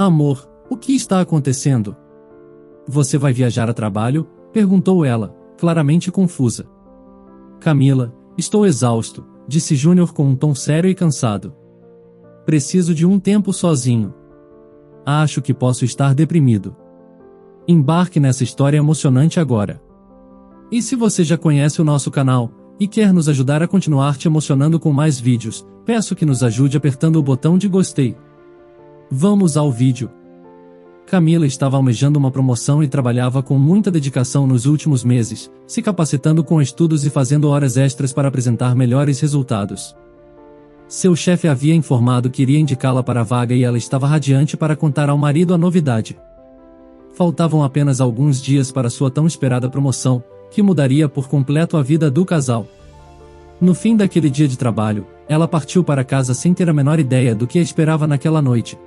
Amor, o que está acontecendo? Você vai viajar a trabalho? Perguntou ela, claramente confusa. Camila, estou exausto, disse Júnior com um tom sério e cansado. Preciso de um tempo sozinho. Acho que posso estar deprimido. Embarque nessa história emocionante agora. E se você já conhece o nosso canal e quer nos ajudar a continuar te emocionando com mais vídeos, peço que nos ajude apertando o botão de gostei. Vamos ao vídeo. Camila estava almejando uma promoção e trabalhava com muita dedicação nos últimos meses, se capacitando com estudos e fazendo horas extras para apresentar melhores resultados. Seu chefe havia informado que iria indicá-la para a vaga e ela estava radiante para contar ao marido a novidade. Faltavam apenas alguns dias para sua tão esperada promoção, que mudaria por completo a vida do casal. No fim daquele dia de trabalho, ela partiu para casa sem ter a menor ideia do que a esperava naquela noite.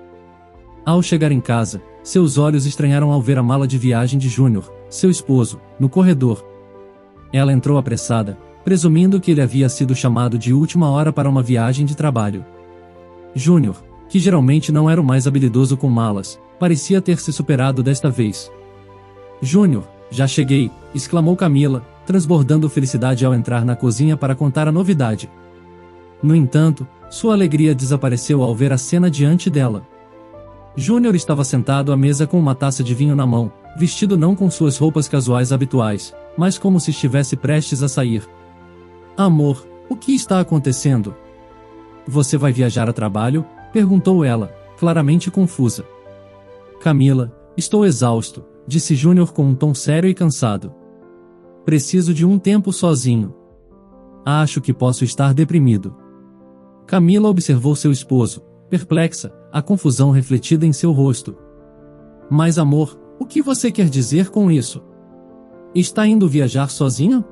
Ao chegar em casa, seus olhos estranharam ao ver a mala de viagem de Júnior, seu esposo, no corredor. Ela entrou apressada, presumindo que ele havia sido chamado de última hora para uma viagem de trabalho. Júnior, que geralmente não era o mais habilidoso com malas, parecia ter se superado desta vez. Júnior, já cheguei, exclamou Camila, transbordando felicidade ao entrar na cozinha para contar a novidade. No entanto, sua alegria desapareceu ao ver a cena diante dela. Júnior estava sentado à mesa com uma taça de vinho na mão, vestido não com suas roupas casuais habituais, mas como se estivesse prestes a sair. Amor, o que está acontecendo? Você vai viajar a trabalho? Perguntou ela, claramente confusa. Camila, estou exausto, disse Júnior com um tom sério e cansado. Preciso de um tempo sozinho. Acho que posso estar deprimido. Camila observou seu esposo, perplexa, a confusão refletida em seu rosto. Mas amor, o que você quer dizer com isso? Está indo viajar sozinho?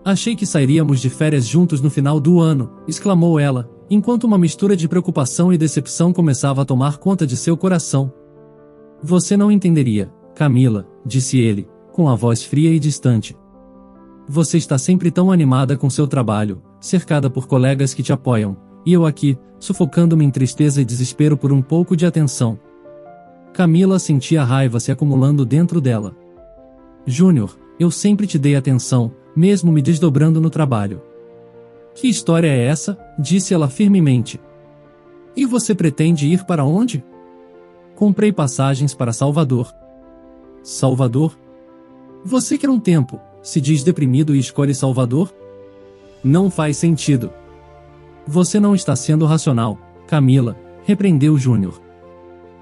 Achei que sairíamos de férias juntos no final do ano, exclamou ela, enquanto uma mistura de preocupação e decepção começava a tomar conta de seu coração. Você não entenderia, Camila, disse ele, com a voz fria e distante. Você está sempre tão animada com seu trabalho, cercada por colegas que te apoiam, e eu aqui, sufocando-me em tristeza e desespero por um pouco de atenção. Camila sentia a raiva se acumulando dentro dela. Júnior, eu sempre te dei atenção, mesmo me desdobrando no trabalho. Que história é essa? Disse ela firmemente. E você pretende ir para onde? Comprei passagens para Salvador. Salvador? Você quer um tempo, se diz deprimido e escolhe Salvador? Não faz sentido. Você não está sendo racional, Camila, repreendeu Júnior.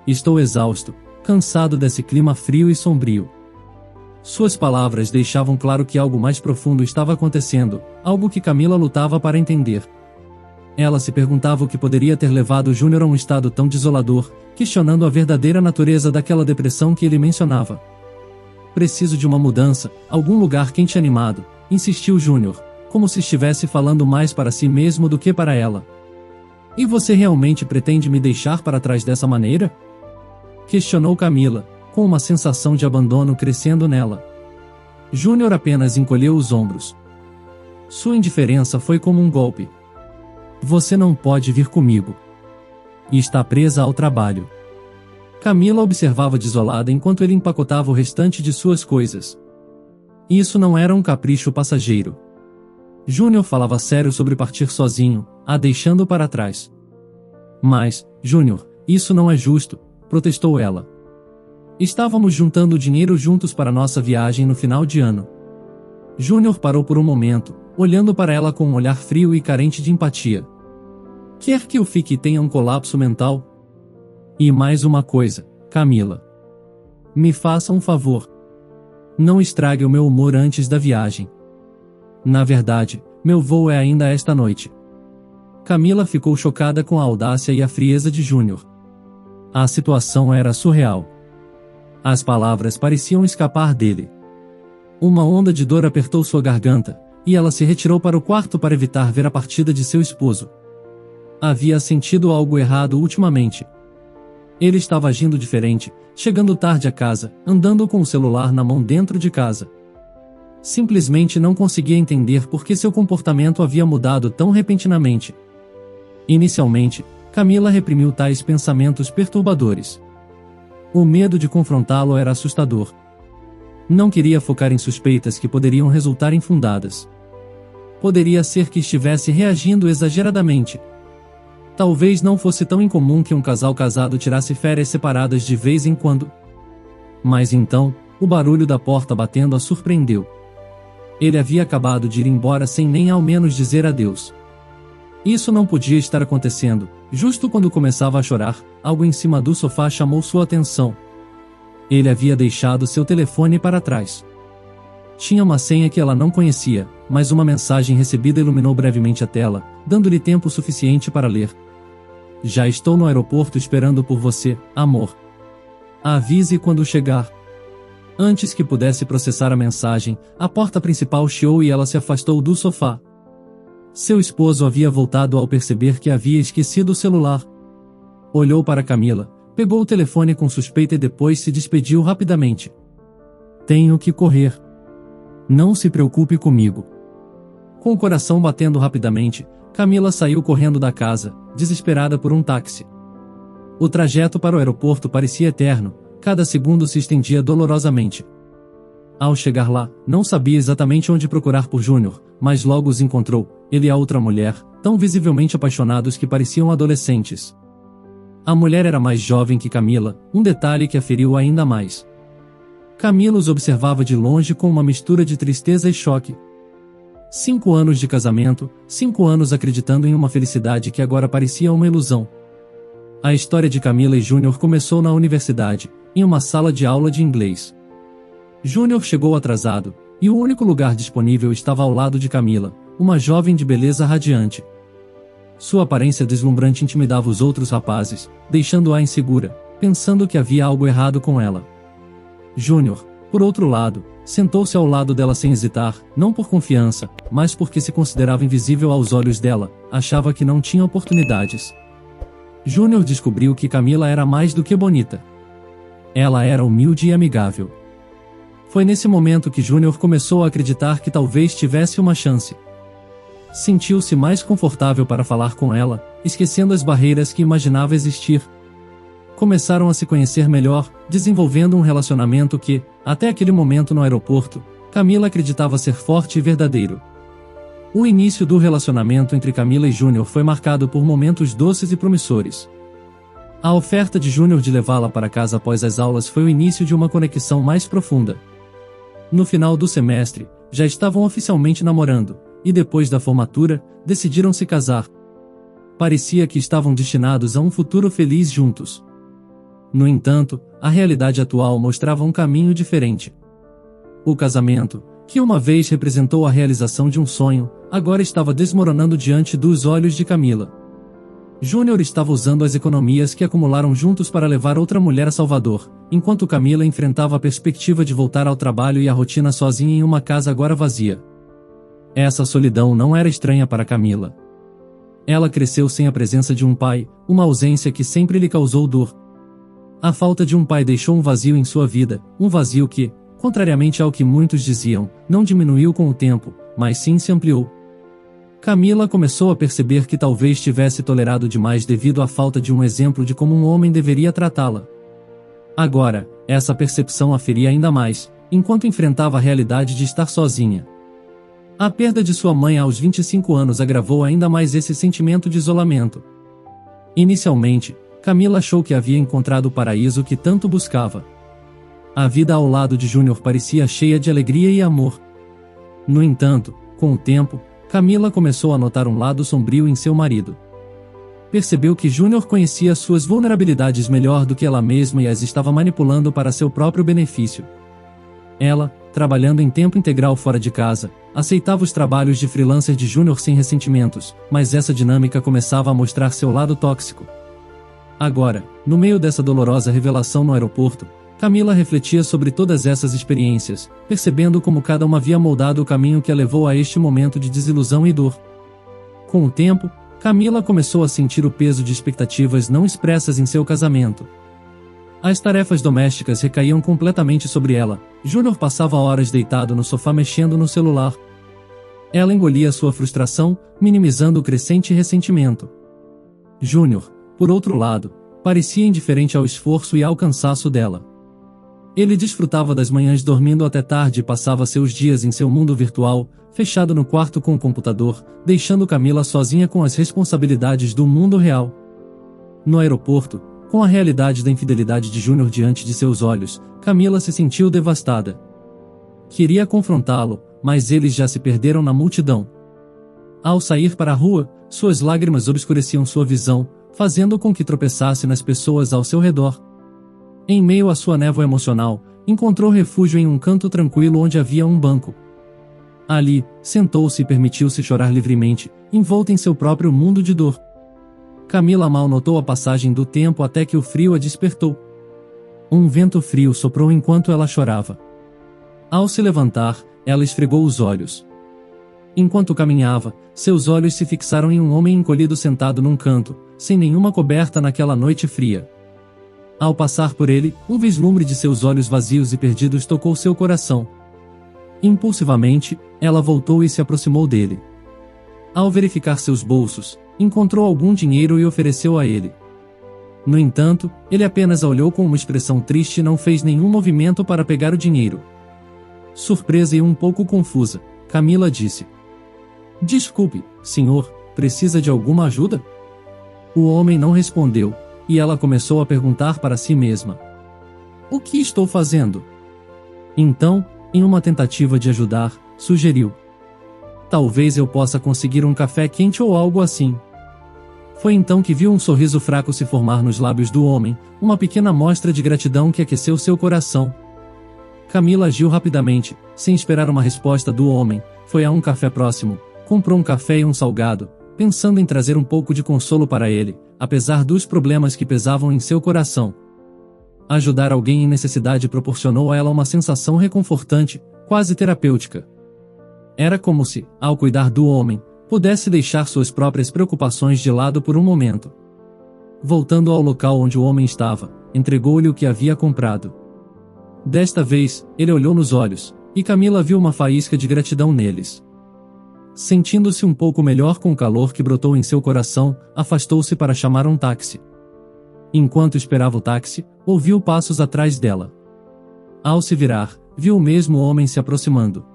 Estou exausto, cansado desse clima frio e sombrio. Suas palavras deixavam claro que algo mais profundo estava acontecendo, algo que Camila lutava para entender. Ela se perguntava o que poderia ter levado Júnior a um estado tão desolador, questionando a verdadeira natureza daquela depressão que ele mencionava. Preciso de uma mudança, algum lugar quente e animado, insistiu Júnior, como se estivesse falando mais para si mesmo do que para ela. E você realmente pretende me deixar para trás dessa maneira? Questionou Camila, com uma sensação de abandono crescendo nela. Júnior apenas encolheu os ombros. Sua indiferença foi como um golpe. Você não pode vir comigo. E está presa ao trabalho. Camila observava desolada enquanto ele empacotava o restante de suas coisas. Isso não era um capricho passageiro. Júnior falava sério sobre partir sozinho, a deixando para trás. Mas, Júnior, isso não é justo, protestou ela. Estávamos juntando dinheiro juntos para nossa viagem no final de ano. Júnior parou por um momento, olhando para ela com um olhar frio e carente de empatia. Quer que eu fique e tenha um colapso mental? E mais uma coisa, Camila. Me faça um favor. Não estrague o meu humor antes da viagem. Na verdade, meu voo é ainda esta noite. Camila ficou chocada com a audácia e a frieza de Júnior. A situação era surreal. As palavras pareciam escapar dele. Uma onda de dor apertou sua garganta, e ela se retirou para o quarto para evitar ver a partida de seu esposo. Havia sentido algo errado ultimamente. Ele estava agindo diferente, chegando tarde a casa, andando com o celular na mão dentro de casa. Simplesmente não conseguia entender por que seu comportamento havia mudado tão repentinamente. Inicialmente, Camila reprimiu tais pensamentos perturbadores. O medo de confrontá-lo era assustador. Não queria focar em suspeitas que poderiam resultar infundadas. Poderia ser que estivesse reagindo exageradamente. Talvez não fosse tão incomum que um casal casado tirasse férias separadas de vez em quando. Mas então, o barulho da porta batendo a surpreendeu. Ele havia acabado de ir embora sem nem ao menos dizer adeus. Isso não podia estar acontecendo. Justo quando começava a chorar, algo em cima do sofá chamou sua atenção. Ele havia deixado seu telefone para trás. Tinha uma senha que ela não conhecia, mas uma mensagem recebida iluminou brevemente a tela, dando-lhe tempo suficiente para ler. Já estou no aeroporto esperando por você, amor. Avise quando chegar. Antes que pudesse processar a mensagem, a porta principal chiou e ela se afastou do sofá. Seu esposo havia voltado ao perceber que havia esquecido o celular. Olhou para Camila, pegou o telefone com suspeita e depois se despediu rapidamente. Tenho que correr. Não se preocupe comigo. Com o coração batendo rapidamente, Camila saiu correndo da casa, desesperada por um táxi. O trajeto para o aeroporto parecia eterno, cada segundo se estendia dolorosamente. Ao chegar lá, não sabia exatamente onde procurar por Júnior, mas logo os encontrou, ele e a outra mulher, tão visivelmente apaixonados que pareciam adolescentes. A mulher era mais jovem que Camila, um detalhe que a feriu ainda mais. Camila os observava de longe com uma mistura de tristeza e choque. 5 anos de casamento, 5 anos acreditando em uma felicidade que agora parecia uma ilusão. A história de Camila e Júnior começou na universidade, em uma sala de aula de inglês. Júnior chegou atrasado, e o único lugar disponível estava ao lado de Camila, uma jovem de beleza radiante. Sua aparência deslumbrante intimidava os outros rapazes, deixando-a insegura, pensando que havia algo errado com ela. Júnior, por outro lado, sentou-se ao lado dela sem hesitar, não por confiança, mas porque se considerava invisível aos olhos dela, achava que não tinha oportunidades. Júnior descobriu que Camila era mais do que bonita. Ela era humilde e amigável. Foi nesse momento que Júnior começou a acreditar que talvez tivesse uma chance. Sentiu-se mais confortável para falar com ela, esquecendo as barreiras que imaginava existir. Começaram a se conhecer melhor, desenvolvendo um relacionamento que, até aquele momento no aeroporto, Camila acreditava ser forte e verdadeiro. O início do relacionamento entre Camila e Júnior foi marcado por momentos doces e promissores. A oferta de Júnior de levá-la para casa após as aulas foi o início de uma conexão mais profunda. No final do semestre, já estavam oficialmente namorando, e depois da formatura, decidiram se casar. Parecia que estavam destinados a um futuro feliz juntos. No entanto, a realidade atual mostrava um caminho diferente. O casamento, que uma vez representou a realização de um sonho, agora estava desmoronando diante dos olhos de Camila. Júnior estava usando as economias que acumularam juntos para levar outra mulher a Salvador, enquanto Camila enfrentava a perspectiva de voltar ao trabalho e à rotina sozinha em uma casa agora vazia. Essa solidão não era estranha para Camila. Ela cresceu sem a presença de um pai, uma ausência que sempre lhe causou dor. A falta de um pai deixou um vazio em sua vida, um vazio que, contrariamente ao que muitos diziam, não diminuiu com o tempo, mas sim se ampliou. Camila começou a perceber que talvez tivesse tolerado demais devido à falta de um exemplo de como um homem deveria tratá-la. Agora, essa percepção a feria ainda mais, enquanto enfrentava a realidade de estar sozinha. A perda de sua mãe aos 25 anos agravou ainda mais esse sentimento de isolamento. Inicialmente, Camila achou que havia encontrado o paraíso que tanto buscava. A vida ao lado de Júnior parecia cheia de alegria e amor. No entanto, com o tempo, Camila começou a notar um lado sombrio em seu marido. Percebeu que Júnior conhecia suas vulnerabilidades melhor do que ela mesma e as estava manipulando para seu próprio benefício. Ela, trabalhando em tempo integral fora de casa, aceitava os trabalhos de freelancer de Júnior sem ressentimentos, mas essa dinâmica começava a mostrar seu lado tóxico. Agora, no meio dessa dolorosa revelação no aeroporto, Camila refletia sobre todas essas experiências, percebendo como cada uma havia moldado o caminho que a levou a este momento de desilusão e dor. Com o tempo, Camila começou a sentir o peso de expectativas não expressas em seu casamento. As tarefas domésticas recaíam completamente sobre ela. Júnior passava horas deitado no sofá mexendo no celular. Ela engolia sua frustração, minimizando o crescente ressentimento. Júnior, por outro lado, parecia indiferente ao esforço e ao cansaço dela. Ele desfrutava das manhãs dormindo até tarde e passava seus dias em seu mundo virtual, fechado no quarto com o computador, deixando Camila sozinha com as responsabilidades do mundo real. No aeroporto, com a realidade da infidelidade de Júnior diante de seus olhos, Camila se sentiu devastada. Queria confrontá-lo, mas eles já se perderam na multidão. Ao sair para a rua, suas lágrimas obscureciam sua visão, fazendo com que tropeçasse nas pessoas ao seu redor. Em meio à sua névoa emocional, encontrou refúgio em um canto tranquilo onde havia um banco. Ali, sentou-se e permitiu-se chorar livremente, envolta em seu próprio mundo de dor. Camila mal notou a passagem do tempo até que o frio a despertou. Um vento frio soprou enquanto ela chorava. Ao se levantar, ela esfregou os olhos. Enquanto caminhava, seus olhos se fixaram em um homem encolhido sentado num canto, sem nenhuma coberta naquela noite fria. Ao passar por ele, um vislumbre de seus olhos vazios e perdidos tocou seu coração. Impulsivamente, ela voltou e se aproximou dele. Ao verificar seus bolsos, encontrou algum dinheiro e ofereceu a ele. No entanto, ele apenas a olhou com uma expressão triste e não fez nenhum movimento para pegar o dinheiro. Surpresa e um pouco confusa, Camila disse: "Desculpe, senhor, precisa de alguma ajuda?" O homem não respondeu, e ela começou a perguntar para si mesma: "O que estou fazendo?" Então, em uma tentativa de ajudar, sugeriu: "Talvez eu possa conseguir um café quente ou algo assim." Foi então que viu um sorriso fraco se formar nos lábios do homem, uma pequena mostra de gratidão que aqueceu seu coração. Camila agiu rapidamente, sem esperar uma resposta do homem, foi a um café próximo, comprou um café e um salgado, pensando em trazer um pouco de consolo para ele, apesar dos problemas que pesavam em seu coração. Ajudar alguém em necessidade proporcionou a ela uma sensação reconfortante, quase terapêutica. Era como se, ao cuidar do homem, pudesse deixar suas próprias preocupações de lado por um momento. Voltando ao local onde o homem estava, entregou-lhe o que havia comprado. Desta vez, ele olhou nos olhos, e Camila viu uma faísca de gratidão neles. Sentindo-se um pouco melhor com o calor que brotou em seu coração, afastou-se para chamar um táxi. Enquanto esperava o táxi, ouviu passos atrás dela. Ao se virar, viu o mesmo homem se aproximando.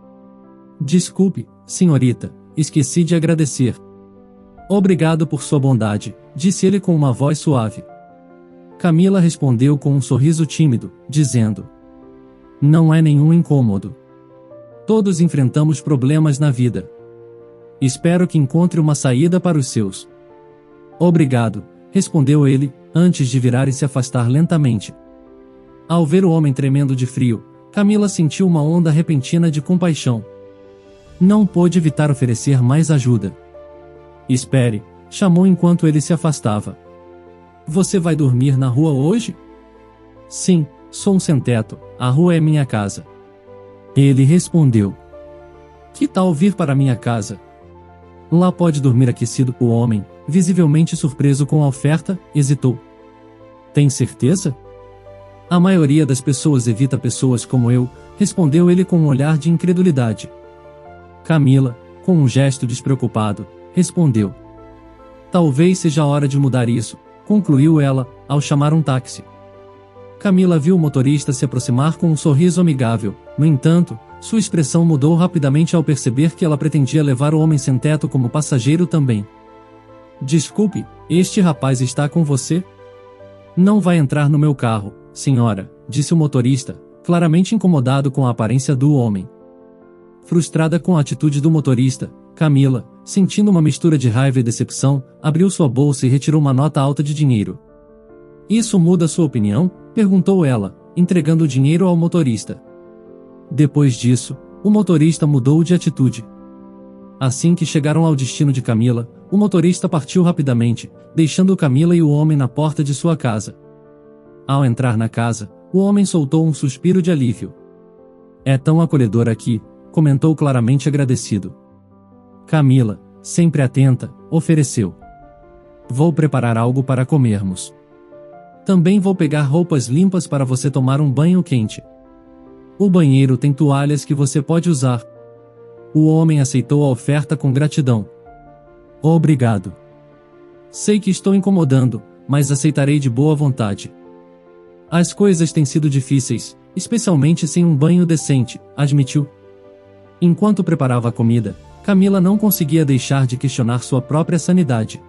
"Desculpe, senhorita, esqueci de agradecer." "Obrigado por sua bondade", disse ele com uma voz suave. Camila respondeu com um sorriso tímido, dizendo: "Não é nenhum incômodo. Todos enfrentamos problemas na vida. Espero que encontre uma saída para os seus." "Obrigado", respondeu ele, antes de virar e se afastar lentamente. Ao ver o homem tremendo de frio, Camila sentiu uma onda repentina de compaixão. Não pôde evitar oferecer mais ajuda. "Espere", chamou enquanto ele se afastava. "Você vai dormir na rua hoje?" "Sim, sou um sem-teto, a rua é minha casa." Ele respondeu. "Que tal vir para minha casa? Lá pode dormir aquecido." O homem, visivelmente surpreso com a oferta, hesitou. "Tem certeza?" "A maioria das pessoas evita pessoas como eu", respondeu ele com um olhar de incredulidade. Camila, com um gesto despreocupado, respondeu: "Talvez seja a hora de mudar isso", concluiu ela, ao chamar um táxi. Camila viu o motorista se aproximar com um sorriso amigável, no entanto, sua expressão mudou rapidamente ao perceber que ela pretendia levar o homem sem teto como passageiro também. "Desculpe, este rapaz está com você?" "Não vai entrar no meu carro, senhora", disse o motorista, claramente incomodado com a aparência do homem. Frustrada com a atitude do motorista, Camila, sentindo uma mistura de raiva e decepção, abriu sua bolsa e retirou uma nota alta de dinheiro. "Isso muda sua opinião?", perguntou ela, entregando o dinheiro ao motorista. Depois disso, o motorista mudou de atitude. Assim que chegaram ao destino de Camila, o motorista partiu rapidamente, deixando Camila e o homem na porta de sua casa. Ao entrar na casa, o homem soltou um suspiro de alívio. "É tão acolhedor aqui", comentou claramente agradecido. Camila, sempre atenta, ofereceu: "Vou preparar algo para comermos. Também vou pegar roupas limpas para você tomar um banho quente. O banheiro tem toalhas que você pode usar." O homem aceitou a oferta com gratidão. "Obrigado. Sei que estou incomodando, mas aceitarei de boa vontade. As coisas têm sido difíceis, especialmente sem um banho decente, admitiu. Enquanto preparava a comida, Camila não conseguia deixar de questionar sua própria sanidade.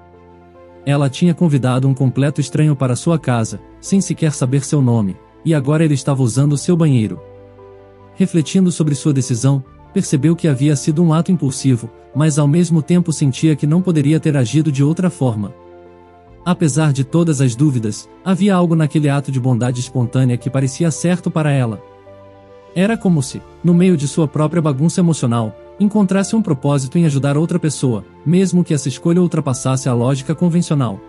Ela tinha convidado um completo estranho para sua casa, sem sequer saber seu nome, e agora ele estava usando seu banheiro. Refletindo sobre sua decisão, percebeu que havia sido um ato impulsivo, mas ao mesmo tempo sentia que não poderia ter agido de outra forma. Apesar de todas as dúvidas, havia algo naquele ato de bondade espontânea que parecia certo para ela. Era como se, no meio de sua própria bagunça emocional, encontrasse um propósito em ajudar outra pessoa, mesmo que essa escolha ultrapassasse a lógica convencional.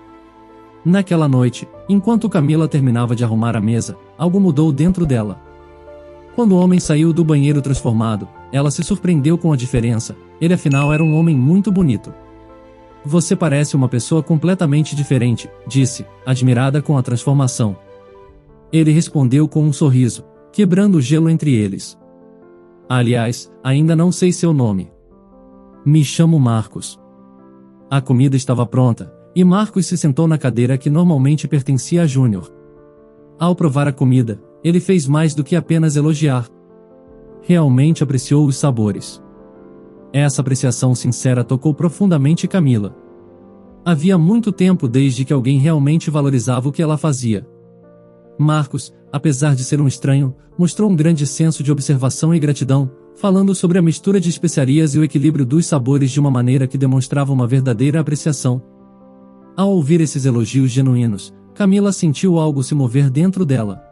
Naquela noite, enquanto Camila terminava de arrumar a mesa, algo mudou dentro dela. Quando o homem saiu do banheiro transformado, ela se surpreendeu com a diferença. Ele afinal era um homem muito bonito. Você parece uma pessoa completamente diferente, disse, admirada com a transformação. Ele respondeu com um sorriso, quebrando o gelo entre eles. Aliás, ainda não sei seu nome. Me chamo Marcos. A comida estava pronta, e Marcos se sentou na cadeira que normalmente pertencia a Júnior. Ao provar a comida, ele fez mais do que apenas elogiar. Realmente apreciou os sabores. Essa apreciação sincera tocou profundamente Camila. Havia muito tempo desde que alguém realmente valorizava o que ela fazia. Marcos, apesar de ser um estranho, mostrou um grande senso de observação e gratidão, falando sobre a mistura de especiarias e o equilíbrio dos sabores de uma maneira que demonstrava uma verdadeira apreciação. Ao ouvir esses elogios genuínos, Camila sentiu algo se mover dentro dela.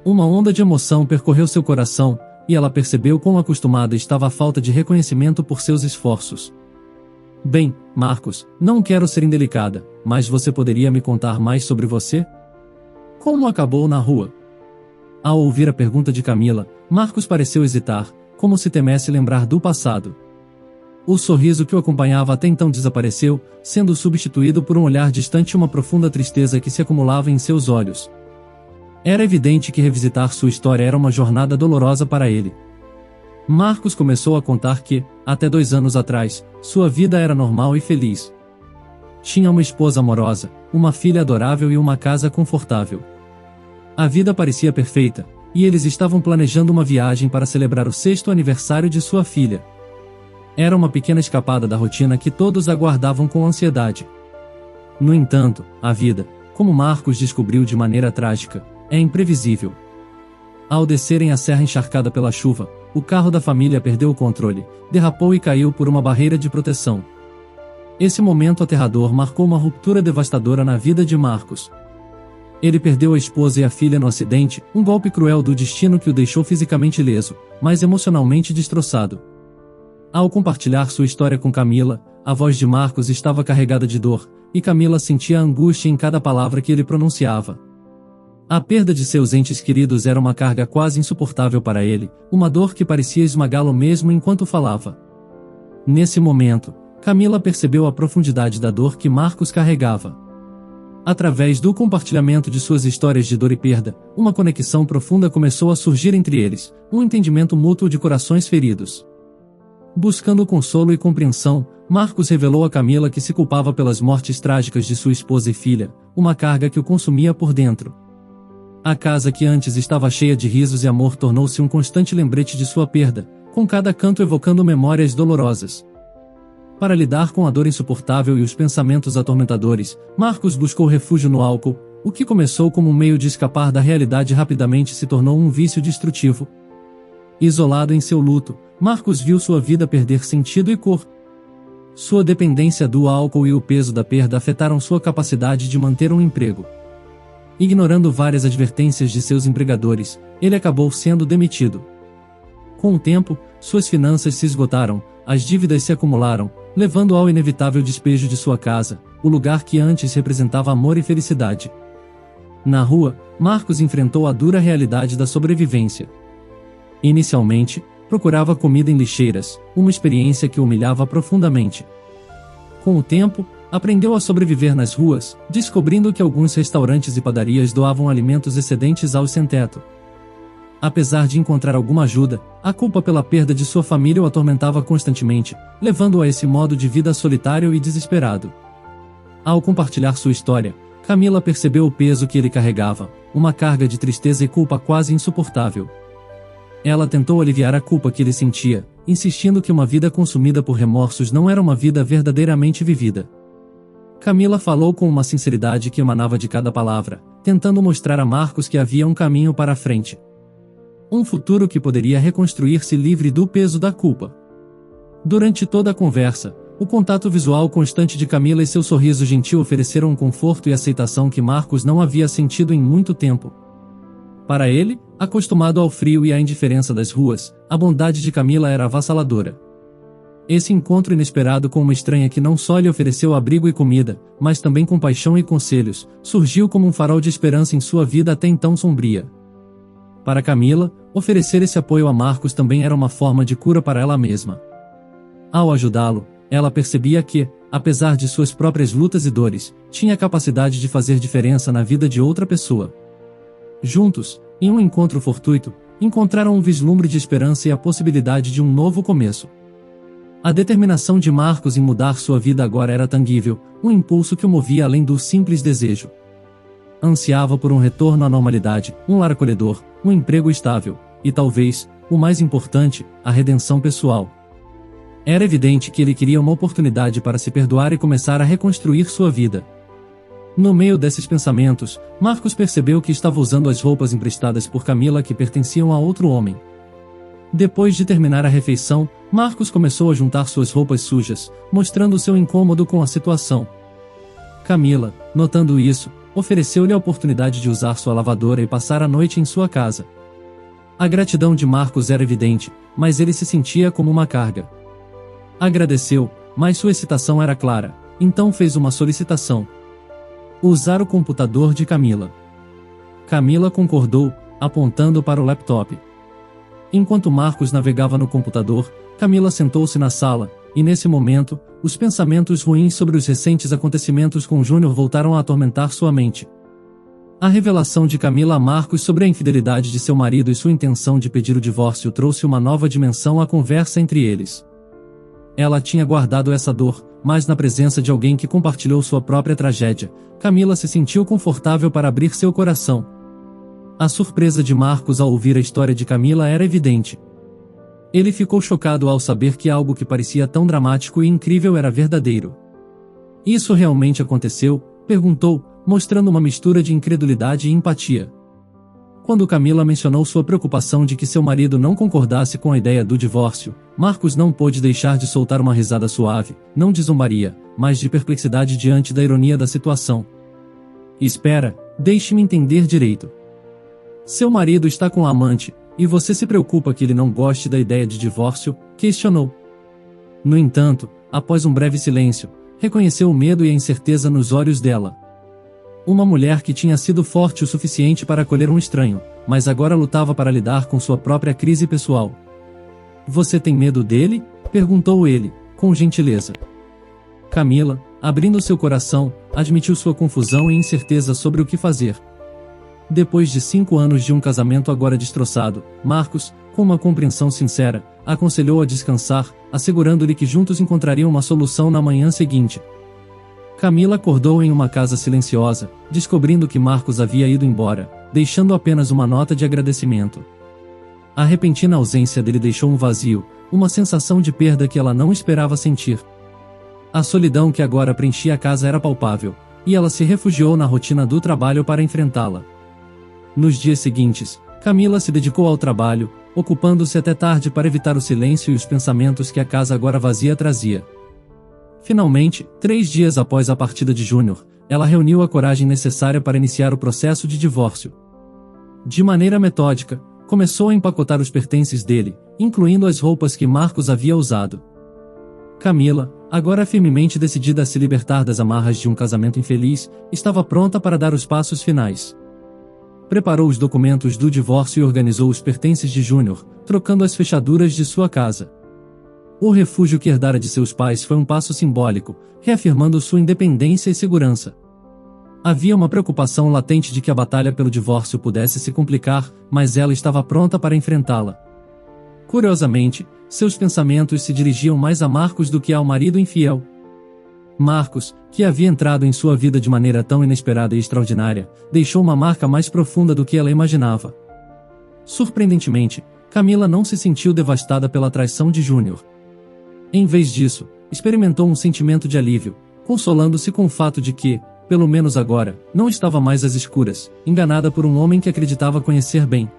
Uma onda de emoção percorreu seu coração, e ela percebeu quão acostumada estava a falta de reconhecimento por seus esforços. Bem, Marcos, não quero ser indelicada, mas você poderia me contar mais sobre você? Como acabou na rua? Ao ouvir a pergunta de Camila, Marcos pareceu hesitar, como se temesse lembrar do passado. O sorriso que o acompanhava até então desapareceu, sendo substituído por um olhar distante e uma profunda tristeza que se acumulava em seus olhos. Era evidente que revisitar sua história era uma jornada dolorosa para ele. Marcos começou a contar que, até 2 anos atrás, sua vida era normal e feliz. Tinha uma esposa amorosa, uma filha adorável e uma casa confortável. A vida parecia perfeita, e eles estavam planejando uma viagem para celebrar o 6º aniversário de sua filha. Era uma pequena escapada da rotina que todos aguardavam com ansiedade. No entanto, a vida, como Marcos descobriu de maneira trágica, é imprevisível. Ao descerem a serra encharcada pela chuva, o carro da família perdeu o controle, derrapou e caiu por uma barreira de proteção. Esse momento aterrador marcou uma ruptura devastadora na vida de Marcos. Ele perdeu a esposa e a filha no acidente, um golpe cruel do destino que o deixou fisicamente ileso, mas emocionalmente destroçado. Ao compartilhar sua história com Camila, a voz de Marcos estava carregada de dor, e Camila sentia a angústia em cada palavra que ele pronunciava. A perda de seus entes queridos era uma carga quase insuportável para ele, uma dor que parecia esmagá-lo mesmo enquanto falava. Nesse momento, Camila percebeu a profundidade da dor que Marcos carregava. Através do compartilhamento de suas histórias de dor e perda, uma conexão profunda começou a surgir entre eles, um entendimento mútuo de corações feridos. Buscando consolo e compreensão, Marcos revelou a Camila que se culpava pelas mortes trágicas de sua esposa e filha, uma carga que o consumia por dentro. A casa que antes estava cheia de risos e amor tornou-se um constante lembrete de sua perda, com cada canto evocando memórias dolorosas. Para lidar com a dor insuportável e os pensamentos atormentadores, Marcos buscou refúgio no álcool, o que começou como um meio de escapar da realidade rapidamente se tornou um vício destrutivo. Isolado em seu luto, Marcos viu sua vida perder sentido e cor. Sua dependência do álcool e o peso da perda afetaram sua capacidade de manter um emprego. Ignorando várias advertências de seus empregadores, ele acabou sendo demitido. Com o tempo, suas finanças se esgotaram, as dívidas se acumularam, levando ao inevitável despejo de sua casa, o lugar que antes representava amor e felicidade. Na rua, Marcos enfrentou a dura realidade da sobrevivência. Inicialmente, procurava comida em lixeiras, uma experiência que o humilhava profundamente. Com o tempo, aprendeu a sobreviver nas ruas, descobrindo que alguns restaurantes e padarias doavam alimentos excedentes aos sem-teto. Apesar de encontrar alguma ajuda, a culpa pela perda de sua família o atormentava constantemente, levando-o a esse modo de vida solitário e desesperado. Ao compartilhar sua história, Camila percebeu o peso que ele carregava, uma carga de tristeza e culpa quase insuportável. Ela tentou aliviar a culpa que ele sentia, insistindo que uma vida consumida por remorsos não era uma vida verdadeiramente vivida. Camila falou com uma sinceridade que emanava de cada palavra, tentando mostrar a Marcos que havia um caminho para a frente. Um futuro que poderia reconstruir-se livre do peso da culpa. Durante toda a conversa, o contato visual constante de Camila e seu sorriso gentil ofereceram um conforto e aceitação que Marcos não havia sentido em muito tempo. Para ele, acostumado ao frio e à indiferença das ruas, a bondade de Camila era avassaladora. Esse encontro inesperado com uma estranha que não só lhe ofereceu abrigo e comida, mas também compaixão e conselhos, surgiu como um farol de esperança em sua vida até então sombria. Para Camila, oferecer esse apoio a Marcos também era uma forma de cura para ela mesma. Ao ajudá-lo, ela percebia que, apesar de suas próprias lutas e dores, tinha a capacidade de fazer diferença na vida de outra pessoa. Juntos, em um encontro fortuito, encontraram um vislumbre de esperança e a possibilidade de um novo começo. A determinação de Marcos em mudar sua vida agora era tangível, um impulso que o movia além do simples desejo. Ansiava por um retorno à normalidade, um lar acolhedor, um emprego estável, e talvez, o mais importante, a redenção pessoal. Era evidente que ele queria uma oportunidade para se perdoar e começar a reconstruir sua vida. No meio desses pensamentos, Marcos percebeu que estava usando as roupas emprestadas por Camila que pertenciam a outro homem. Depois de terminar a refeição, Marcos começou a juntar suas roupas sujas, mostrando seu incômodo com a situação. Camila, notando isso, ofereceu-lhe a oportunidade de usar sua lavadora e passar a noite em sua casa. A gratidão de Marcos era evidente, mas ele se sentia como uma carga. Agradeceu, mas sua excitação era clara, então fez uma solicitação. Usar o computador de Camila. Camila concordou, apontando para o laptop. Enquanto Marcos navegava no computador, Camila sentou-se na sala, e nesse momento, os pensamentos ruins sobre os recentes acontecimentos com Júnior voltaram a atormentar sua mente. A revelação de Camila a Marcos sobre a infidelidade de seu marido e sua intenção de pedir o divórcio trouxe uma nova dimensão à conversa entre eles. Ela tinha guardado essa dor, mas na presença de alguém que compartilhou sua própria tragédia, Camila se sentiu confortável para abrir seu coração. A surpresa de Marcos ao ouvir a história de Camila era evidente. Ele ficou chocado ao saber que algo que parecia tão dramático e incrível era verdadeiro. "Isso realmente aconteceu?", perguntou, mostrando uma mistura de incredulidade e empatia. Quando Camila mencionou sua preocupação de que seu marido não concordasse com a ideia do divórcio, Marcos não pôde deixar de soltar uma risada suave, não de zombaria, mas de perplexidade diante da ironia da situação. "Espera, deixe-me entender direito. Seu marido está com a amante, e você se preocupa que ele não goste da ideia de divórcio?", questionou. No entanto, após um breve silêncio, reconheceu o medo e a incerteza nos olhos dela. Uma mulher que tinha sido forte o suficiente para acolher um estranho, mas agora lutava para lidar com sua própria crise pessoal. "Você tem medo dele?", perguntou ele, com gentileza. Camila, abrindo seu coração, admitiu sua confusão e incerteza sobre o que fazer. Depois de 5 anos de um casamento agora destroçado, Marcos, com uma compreensão sincera, aconselhou a descansar, assegurando-lhe que juntos encontrariam uma solução na manhã seguinte. Camila acordou em uma casa silenciosa, descobrindo que Marcos havia ido embora, deixando apenas uma nota de agradecimento. A repentina ausência dele deixou um vazio, uma sensação de perda que ela não esperava sentir. A solidão que agora preenchia a casa era palpável, e ela se refugiou na rotina do trabalho para enfrentá-la. Nos dias seguintes, Camila se dedicou ao trabalho, ocupando-se até tarde para evitar o silêncio e os pensamentos que a casa agora vazia trazia. Finalmente, 3 dias após a partida de Júnior, ela reuniu a coragem necessária para iniciar o processo de divórcio. De maneira metódica, começou a empacotar os pertences dele, incluindo as roupas que Marcos havia usado. Camila, agora firmemente decidida a se libertar das amarras de um casamento infeliz, estava pronta para dar os passos finais. Preparou os documentos do divórcio e organizou os pertences de Júnior, trocando as fechaduras de sua casa. O refúgio que herdara de seus pais foi um passo simbólico, reafirmando sua independência e segurança. Havia uma preocupação latente de que a batalha pelo divórcio pudesse se complicar, mas ela estava pronta para enfrentá-la. Curiosamente, seus pensamentos se dirigiam mais a Marcos do que ao marido infiel. Marcos, que havia entrado em sua vida de maneira tão inesperada e extraordinária, deixou uma marca mais profunda do que ela imaginava. Surpreendentemente, Camila não se sentiu devastada pela traição de Júnior. Em vez disso, experimentou um sentimento de alívio, consolando-se com o fato de que, pelo menos agora, não estava mais às escuras, enganada por um homem que acreditava conhecer bem.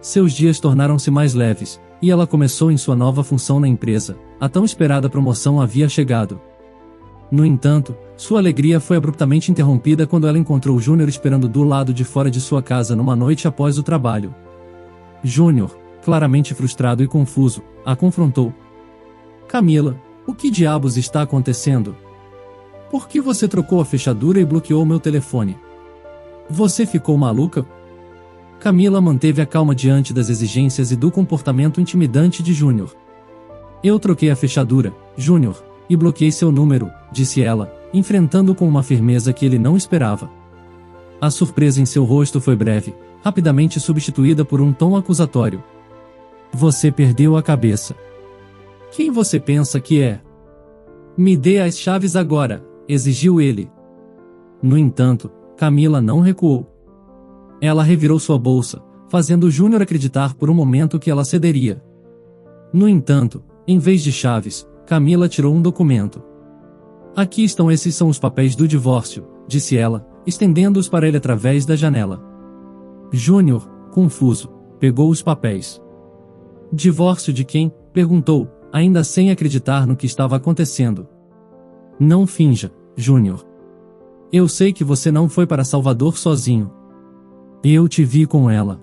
Seus dias tornaram-se mais leves, e ela começou em sua nova função na empresa. A tão esperada promoção havia chegado. No entanto, sua alegria foi abruptamente interrompida quando ela encontrou Júnior esperando do lado de fora de sua casa numa noite após o trabalho. Júnior, claramente frustrado e confuso, a confrontou. Camila, o que diabos está acontecendo? Por que você trocou a fechadura e bloqueou meu telefone? Você ficou maluca? Camila manteve a calma diante das exigências e do comportamento intimidante de Júnior. Eu troquei a fechadura, Júnior, e bloqueei seu número, disse ela, enfrentando com uma firmeza que ele não esperava. A surpresa em seu rosto foi breve, rapidamente substituída por um tom acusatório. Você perdeu a cabeça. Quem você pensa que é? Me dê as chaves agora, exigiu ele. No entanto, Camila não recuou. Ela revirou sua bolsa, fazendo Júnior acreditar por um momento que ela cederia. No entanto, em vez de chaves, Camila tirou um documento. Aqui estão, esses são os papéis do divórcio, disse ela, estendendo-os para ele através da janela. Júnior, confuso, pegou os papéis. Divórcio de quem? Perguntou, ainda sem acreditar no que estava acontecendo. Não finja, Júnior. Eu sei que você não foi para Salvador sozinho. Eu te vi com ela.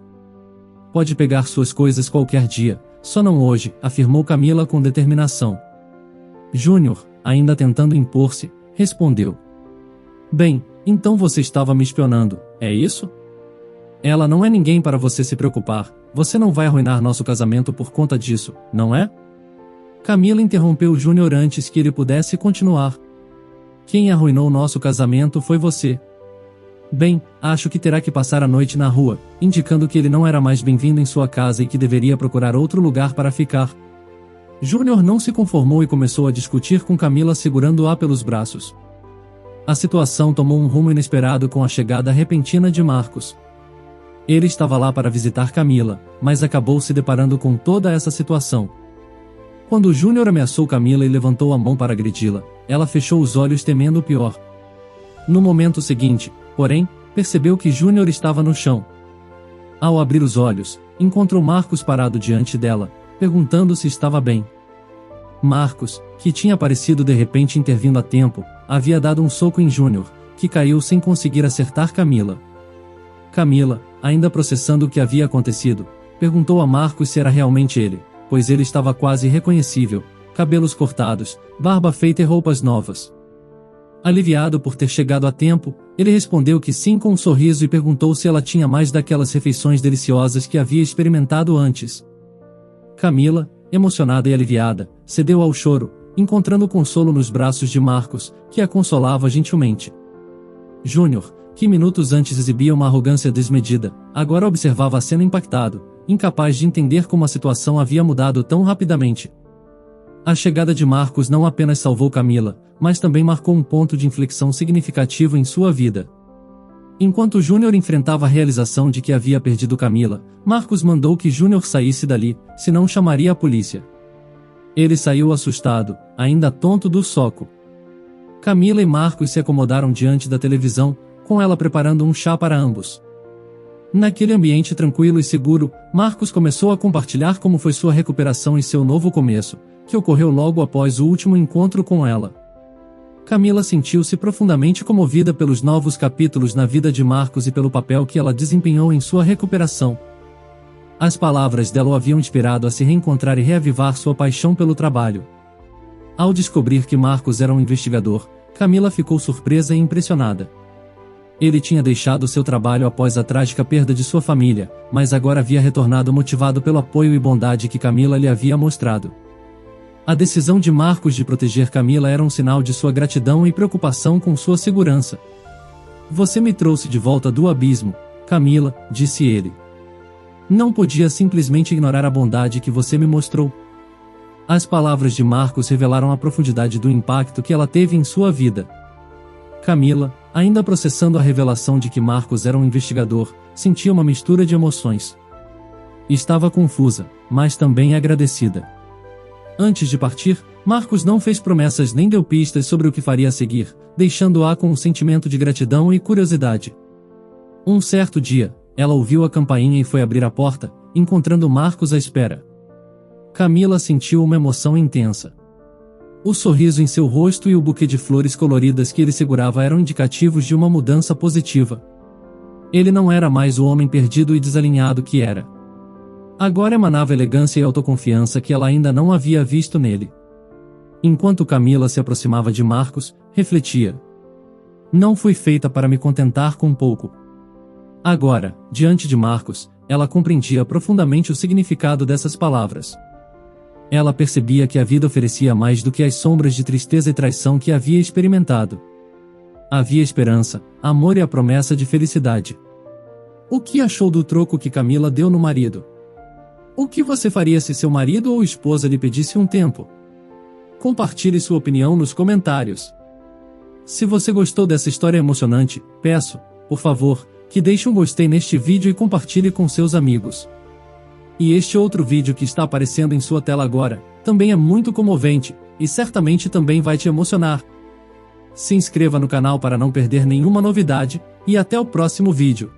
Pode pegar suas coisas qualquer dia, só não hoje, afirmou Camila com determinação. Júnior, ainda tentando impor-se, respondeu. Bem, então você estava me espionando, é isso? Ela não é ninguém para você se preocupar, você não vai arruinar nosso casamento por conta disso, não é? Camila interrompeu Júnior antes que ele pudesse continuar. Quem arruinou nosso casamento foi você. Bem, acho que terá que passar a noite na rua, indicando que ele não era mais bem-vindo em sua casa e que deveria procurar outro lugar para ficar. Júnior não se conformou e começou a discutir com Camila segurando-a pelos braços. A situação tomou um rumo inesperado com a chegada repentina de Marcos. Ele estava lá para visitar Camila, mas acabou se deparando com toda essa situação. Quando Júnior ameaçou Camila e levantou a mão para agredi-la, ela fechou os olhos temendo o pior. No momento seguinte, porém, percebeu que Júnior estava no chão. Ao abrir os olhos, encontrou Marcos parado diante dela, perguntando se estava bem. Marcos, que tinha aparecido de repente intervindo a tempo, havia dado um soco em Júnior, que caiu sem conseguir acertar Camila. Camila, ainda processando o que havia acontecido, perguntou a Marcos se era realmente ele, pois ele estava quase irreconhecível, cabelos cortados, barba feita e roupas novas. Aliviado por ter chegado a tempo, ele respondeu que sim com um sorriso e perguntou se ela tinha mais daquelas refeições deliciosas que havia experimentado antes. Camila, emocionada e aliviada, cedeu ao choro, encontrando consolo nos braços de Marcos, que a consolava gentilmente. Júnior, que minutos antes exibia uma arrogância desmedida, agora observava a cena impactado, incapaz de entender como a situação havia mudado tão rapidamente. A chegada de Marcos não apenas salvou Camila, mas também marcou um ponto de inflexão significativo em sua vida. Enquanto Júnior enfrentava a realização de que havia perdido Camila, Marcos mandou que Júnior saísse dali, senão chamaria a polícia. Ele saiu assustado, ainda tonto do soco. Camila e Marcos se acomodaram diante da televisão, com ela preparando um chá para ambos. Naquele ambiente tranquilo e seguro, Marcos começou a compartilhar como foi sua recuperação e seu novo começo, que ocorreu logo após o último encontro com ela. Camila sentiu-se profundamente comovida pelos novos capítulos na vida de Marcos e pelo papel que ela desempenhou em sua recuperação. As palavras dela o haviam inspirado a se reencontrar e reavivar sua paixão pelo trabalho. Ao descobrir que Marcos era um investigador, Camila ficou surpresa e impressionada. Ele tinha deixado seu trabalho após a trágica perda de sua família, mas agora havia retornado motivado pelo apoio e bondade que Camila lhe havia mostrado. A decisão de Marcos de proteger Camila era um sinal de sua gratidão e preocupação com sua segurança. Você me trouxe de volta do abismo, Camila, disse ele. Não podia simplesmente ignorar a bondade que você me mostrou. As palavras de Marcos revelaram a profundidade do impacto que ela teve em sua vida. Camila, ainda processando a revelação de que Marcos era um investigador, sentia uma mistura de emoções. Estava confusa, mas também agradecida. Antes de partir, Marcos não fez promessas nem deu pistas sobre o que faria a seguir, deixando-a com um sentimento de gratidão e curiosidade. Um certo dia, ela ouviu a campainha e foi abrir a porta, encontrando Marcos à espera. Camila sentiu uma emoção intensa. O sorriso em seu rosto e o buquê de flores coloridas que ele segurava eram indicativos de uma mudança positiva. Ele não era mais o homem perdido e desalinhado que era. Agora emanava elegância e autoconfiança que ela ainda não havia visto nele. Enquanto Camila se aproximava de Marcos, refletia: não fui feita para me contentar com pouco. Agora, diante de Marcos, ela compreendia profundamente o significado dessas palavras. Ela percebia que a vida oferecia mais do que as sombras de tristeza e traição que havia experimentado. Havia esperança, amor e a promessa de felicidade. O que achou do troco que Camila deu no marido? O que você faria se seu marido ou esposa lhe pedisse um tempo? Compartilhe sua opinião nos comentários. Se você gostou dessa história emocionante, peço, por favor, que deixe um gostei neste vídeo e compartilhe com seus amigos. E este outro vídeo que está aparecendo em sua tela agora, também é muito comovente, e certamente também vai te emocionar. Se inscreva no canal para não perder nenhuma novidade, e até o próximo vídeo.